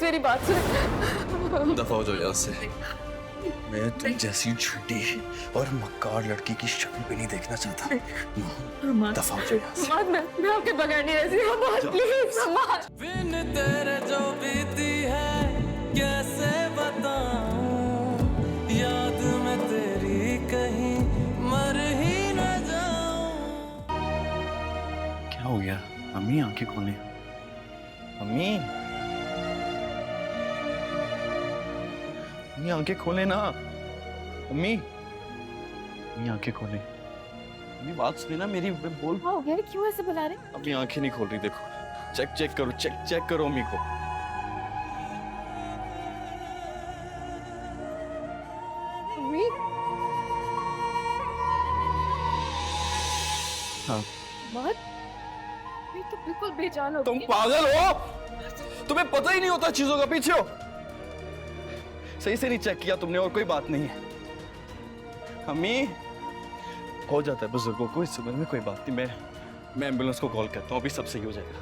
मेरी बात सुन। दफा हो जाओ यहाँ से। मैं तुम जैसी झूठी और मक्कार लड़की की शक्ल भी नहीं देखना चाहता। दफा हो जाओ यहाँ से। हमाद, मैं आपके बगैर नहीं रह सकती। हमाद प्लीज, हमाद। बिन तेरे जो बीती है कैसे बताऊं, याद में तेरी कहीं मर ही न जाऊं। क्या हो गया अम्मी? आंखें खोले अम्मी। अम्मी आंखें खोले ना। अम्मी अम्मी आंखें खोले। अम्मी बात सुने ना मेरी, बोल। क्या हो गया? क्यों ऐसे बुला रहे? अम्मी आंखें नहीं खोल रही, देखो। चेक करो, चेक करो अम्मी को। अम्मी। हाँ। हमाद, मैं तो बिल्कुल बेजान हो तुम गई। पागल हो? तुम्हें पता ही नहीं होता चीजों का, पीछे हो। सही से नहीं चेक किया तुमने, और कोई बात नहीं है। अम्मी हो जाता है बुजुर्गों को इस उम्र में, कोई बात नहीं। मैं एम्बुलेंस को कॉल करता हूँ, अभी सब सही हो जाएगा।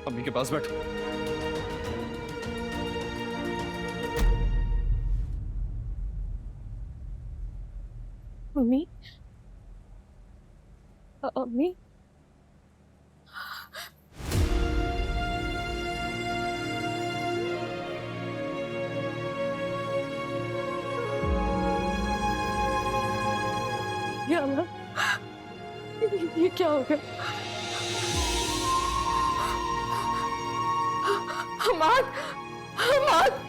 अम्मी के पास बैठो। अम्मी, अम्मी। या अल्लाह, ये क्या हो गया? हमाद, हमाद।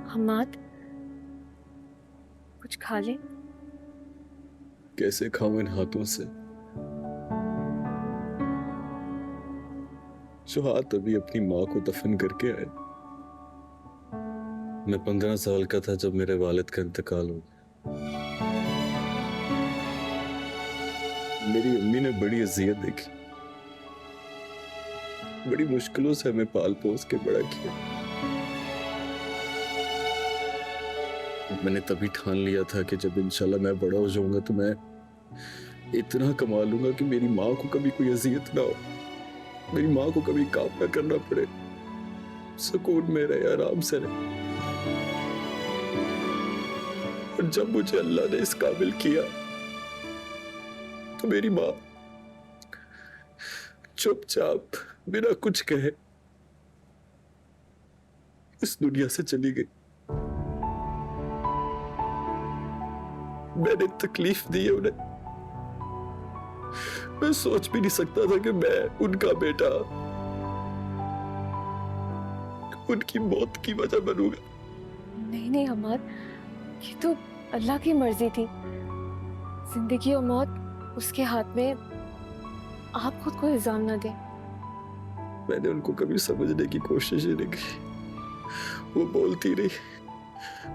हमाद, कुछ खा ले। कैसे खाऊं इन हाथों से जो हाथ अभी अपनी माँ को दफन करके आए। मैं 15 साल का था जब मेरे वालिद का इंतकाल हो गया। मेरी अम्मी ने बड़ी अजियत देखी, बड़ी मुश्किलों से हमें पाल पोस के बड़ा किया। मैंने तभी ठान लिया था कि जब इंशाल्लाह मैं बड़ा हो जाऊंगा तो मैं इतना कमा लूंगा कि मेरी माँ को कभी कोई अजियत ना हो, मेरी माँ को कभी काम ना करना पड़े, सुकून में रहे, आराम से रहे। और जब मुझे अल्लाह ने इस काबिल किया तो मेरी माँ चुपचाप बिना कुछ कहे इस दुनिया से चली गई। मैंने तकलीफ दी है उन्हें। मैं सोच भी नहीं सकता था कि मैं उनका बेटा उनकी मौत की वजह बनूंगा। नहीं नहीं हमाद, ये तो अल्लाह की मर्जी थी। जिंदगी और मौत उसके हाथ में, आप खुद को इल्जाम ना दें। मैंने उनको कभी समझने की कोशिश ही नहीं की। वो बोलती रही,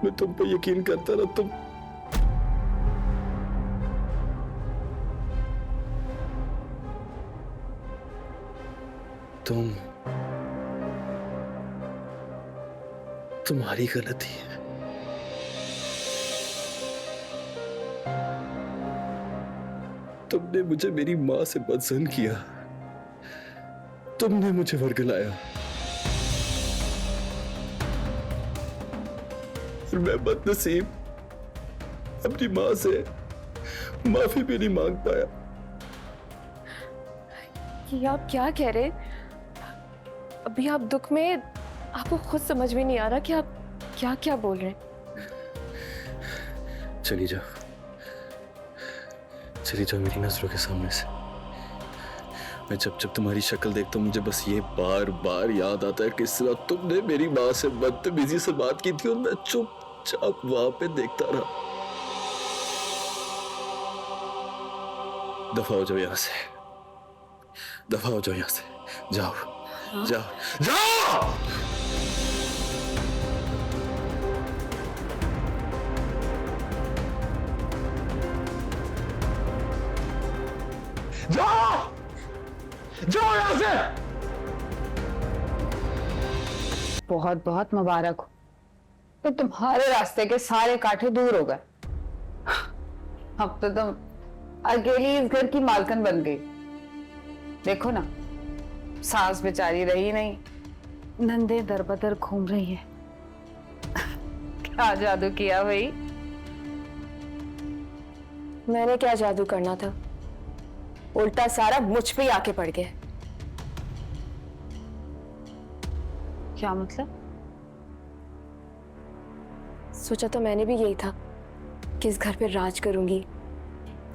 मैं तुम पे यकीन करता रहा। तुम्हारी गलती है। तुमने मुझे मेरी माँ से बदसलूकी किया, तुमने मुझे वर्गलाया और मैं बदनसीब अपनी माँ से माफी भी नहीं मांग पाया। ये आप क्या कह रहे? अभी आप दुख में, आपको खुद समझ में नहीं आ रहा कि आप क्या क्या बोल रहे हैं। चली जाओ, चली जाओ मेरी नजरों के सामने से। मैं जब जब तुम्हारी शक्ल देखता हूँ मुझे बस ये बार बार याद आता है किस तरह तुमने मेरी माँ से बदतमीजी से बात की थी और मैं चुपचाप वहां पे देखता रहा। दफा हो जाओ यहां से, दफा हो जाओ यहां से। जाओ जाओ जाओ। जाओ यहाँ से। बहुत बहुत मुबारक हो, तो तुम्हारे रास्ते के सारे कांटे दूर हो गए। अब तो तुम अकेली इस घर की मालकिन बन गई। देखो ना, सास बेचारी रही नहीं, नंदे दर बदर घूम रही है। क्या जादू किया भाई? मैंने क्या जादू करना था, उल्टा सारा मुझ पे ही आके पड़ गया। क्या मतलब? सोचा तो मैंने भी यही था कि इस घर पे राज करूंगी।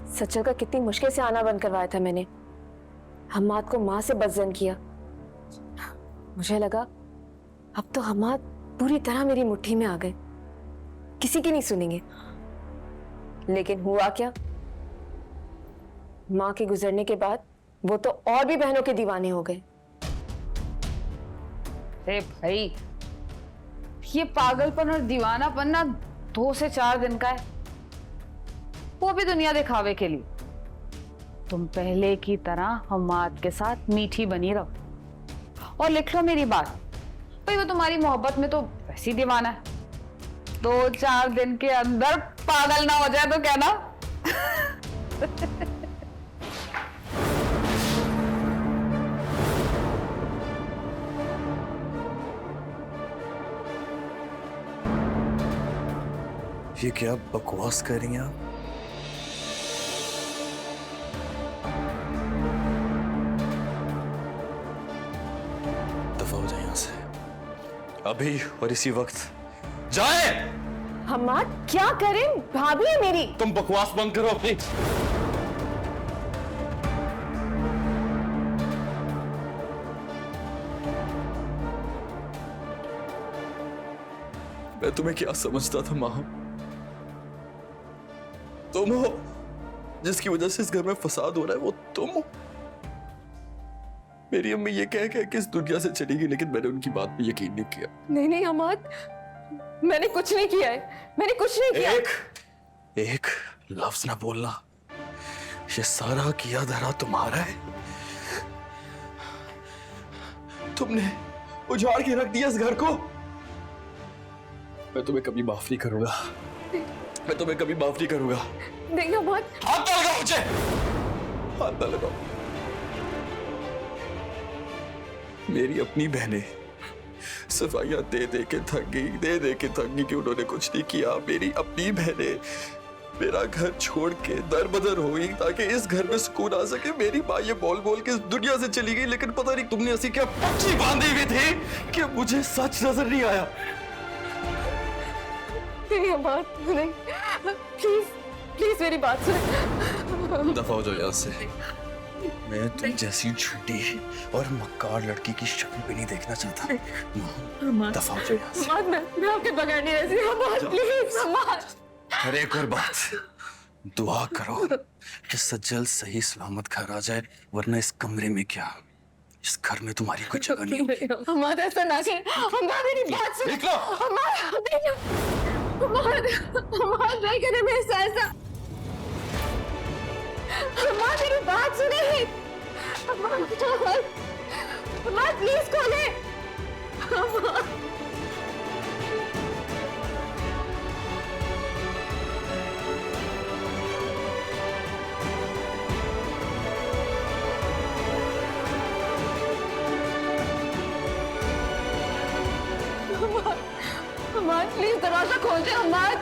सच्चल का कितनी मुश्किल से आना बंद करवाया था मैंने। हम्माद को माँ से बदजन किया। मुझे लगा अब तो हम्माद पूरी तरह मेरी मुट्ठी में आ गए, किसी की नहीं सुनेंगे। लेकिन हुआ क्या, माँ के गुजरने के बाद वो तो और भी बहनों के दीवाने हो गए। अरे भाई, ये पागलपन और दीवानापन ना 2 से 4 दिन का है, वो भी दुनिया दिखावे के लिए। तुम पहले की तरह हम्माद के साथ मीठी बनी रहो और लिख लो मेरी बात, भाई वो तुम्हारी मोहब्बत में तो वैसी दीवाना है। 2-4 दिन के अंदर पागल ना हो जाए तो कहना। ये क्या बकवास कर रही हैं आप? दफा हो जाए यहां से अभी और इसी वक्त। जाए। हम्माद क्या करें, भाभी है मेरी। तुम बकवास बंद करो अपनी। मैं तुम्हें क्या समझता था माँ? तुम हो जिसकी वजह से इस घर में फसाद हो रहा है, वो तुम हो। मेरी अम्मी ये कह के इस दुनिया से चली गई, लेकिन मैंने उनकी बात पे यकीन नहीं किया। नहीं हम्माद, मैंने कुछ नहीं किया है, मैंने कुछ नहीं किया। एक लफ्ज ना बोलना। ये सारा किया धरा तुम्हारा है। तुमने उजाड़ के रख दिया इस घर को। मैं तुम्हें कभी माफ नहीं करूंगा। मैं तुम्हें कभी माफ नहीं करूंगा। नहीं हम्माद। हाथ ना लगाओ मुझे, हाथ ना लगाओ। मेरी अपनी बहनें सफाइयां दे दे के थक गई कि उन्होंने कुछ नहीं किया। मेरी अपनी बहनें मेरा घर छोड़ के दर बदर हुई ताकि इस घर में सुकून आ सके। मेरी माँ ये बोल बोल के इस दुनिया से चली गई, लेकिन पता नहीं तुमने ऐसी क्या पक्षी बांधी हुई थी कि मुझे सच नजर नहीं आया। नहीं हम्माद, नहीं, प्लीज प्लीज मेरी बात सुन। दफा हो जाओ यहाँ से। मैं तुम जैसी झूठी और मक्कार लड़की की शक्ल भी नहीं देखना चाहता। दफा हो जाओ यहाँ से। हम्माद, मैं आपके बगैर नहीं रह सकती। हम्माद प्लीज, हम्माद। और एक और बात, दुआ करो कि सज्जल सही सलामत घर आ जाए, वरना इस कमरे में क्या, इस घर में तुम्हारी कोई जगह नहीं होगी। हम्माद ऐसा ना कर। हम्माद मेरी बात सुन। हम्माद नहीं करे मेरे साथ ऐसा। हम्माद मेरी बात सुने। हम्माद प्लीज खोले। हम्माद प्लीज दरवाजा खोल दे। हम्माद